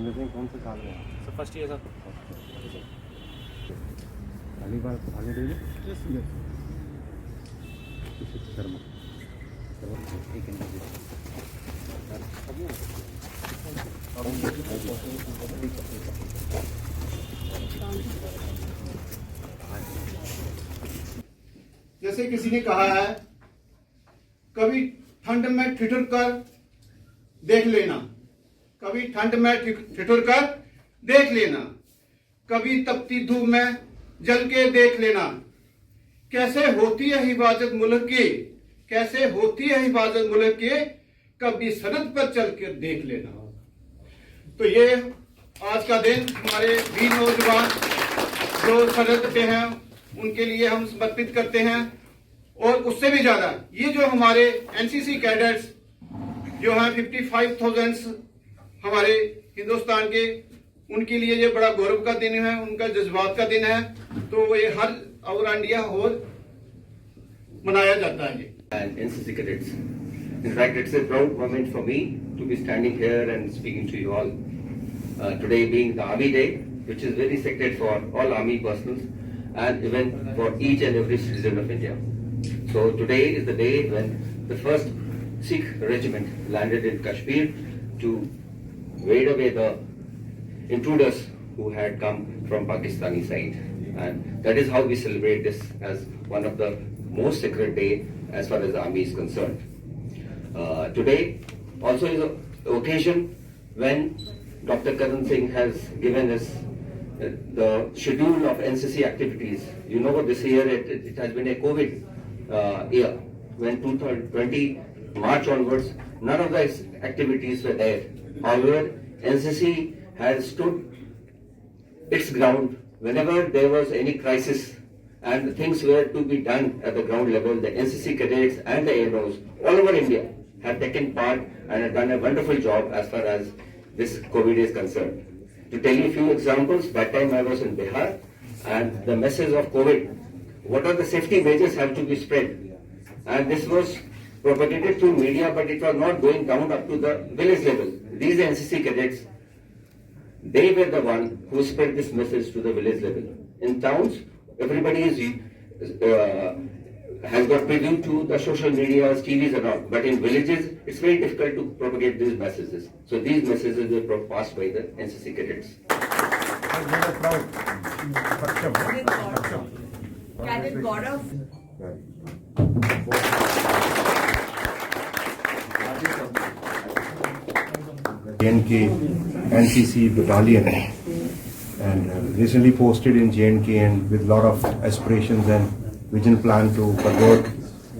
Engineering कौन से साल में? Sir first year sir. पहली बार हॉलीडे में शर्मा एक इंटरव्यू जैसे किसी ने कहा है, कभी ठंड में ठिठुर कर देख लेना, कभी ठंड में ठिठुर कर देख लेना, कभी तपती धूप में जल के देख लेना, कैसे होती है हिफाजत मुल्क की, कैसे होती है हिफाजत मुल्क की, कभी सरहद पर चल के देख लेना। तो ये आज का दिन हमारे वीर नौजवान जो सरहद पे हैं उनके लिए हम समर्पित करते हैं। और उससे भी ज्यादा ये जो हमारे एनसीसी कैडेट्स जो हैं 55,000 हमारे हिंदुस्तान के, उनके लिए ये बड़ा गौरव का दिन है, उनका जज्बात का दिन है। तो ये हर ओवर इंडिया और मनाया जाता है। And NCC cadets. In fact, it's a proud moment for me to be standing here and speaking to you all. Today being the Army Day, which is very sacred for all Army personnel and even for each and every citizen of India. So today is the day when the first Sikh regiment landed in Kashmir to wade away the intruders who had come from Pakistani side. And that is how we celebrate this as one of the most sacred day as far as the army is concerned. Today also is an occasion when Dr. Karan Singh has given us the schedule of NCC activities. You know, this year it has been a COVID year. When 2020 March onwards, none of the activities were there. However, NCC has stood its ground whenever there was any crisis and things were to be done at the ground level. The NCC cadets and the ANOs all over India have taken part and have done a wonderful job as far as this COVID is concerned. To tell you a few examples, that time I was in Bihar and the message of COVID, what are the safety measures have to be spread. And this was propagated through media, but it was not going down up to the village level. These NCC cadets, they were the one who spread this message to the village level. In towns, everybody has got preview to the social media, TVs and all. But in villages, it's very difficult to propagate these messages. So these messages were passed by the NCC cadets. Cadet Gaurav. J&K NCC battalion and recently posted in J&K and with lot of aspirations and vision plan to convert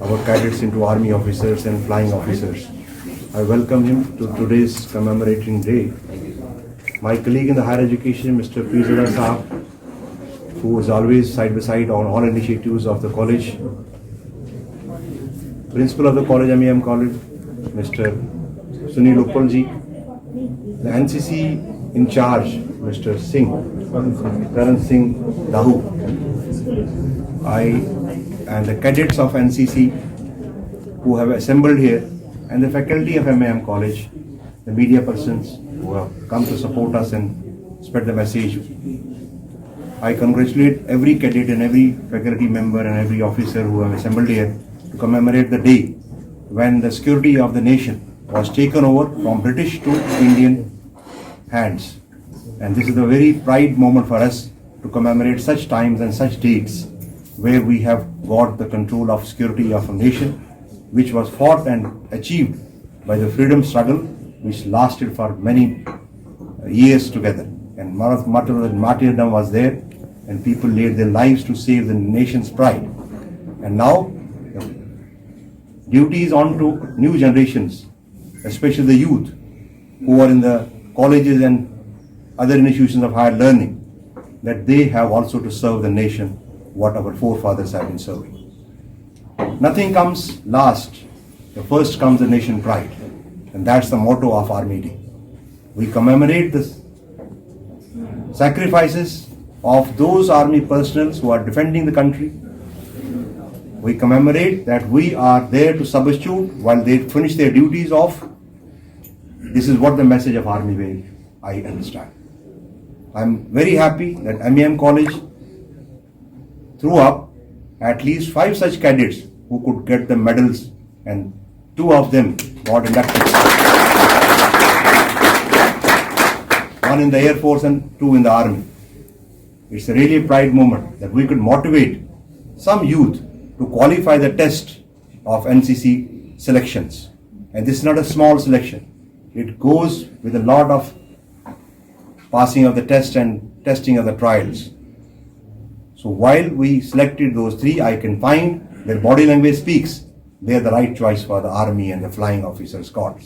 our cadets into army officers and flying officers. I welcome him to today's commemorating day. My colleague in the higher education, Mr. Pirzada Sahab, who is always side by side on all initiatives of the college. Principal of the college, MEM College, Mr. Sunil Uppalji. The NCC in charge, Mr. Singh, Karan Singh Dahu. I and the cadets of NCC who have assembled here and the faculty of MEM College, the media persons who have come to support us and spread the message. I congratulate every cadet and every faculty member and every officer who have assembled here to commemorate the day when the security of the nation was taken over from British to Indian hands. And this is a very pride moment for us to commemorate such times and such dates where we have got the control of security of a nation which was fought and achieved by the freedom struggle which lasted for many years together. And martyrdom was there and people laid their lives to save the nation's pride. And now duty is on to new generations, especially the youth who are in the colleges and other institutions of higher learning, that they have also to serve the nation what our forefathers have been serving. Nothing comes last. The first comes the nation pride. And that's the motto of Army Day. We commemorate the sacrifices of those army personnel who are defending the country. We commemorate that we are there to substitute while they finish their duties off. This is what the message of Army Day I understand. I'm very happy that MEM College threw up at least 5 such cadets who could get the medals, and 2 of them got inducted. One in the Air Force and 2 in the Army. It's a really pride moment that we could motivate some youth to qualify the test of NCC selections. And this is not a small selection. It goes with a lot of passing of the test and testing of the trials. So while we selected those 3, I can find their body language speaks. They are the right choice for the Army and the Flying Officers Corps.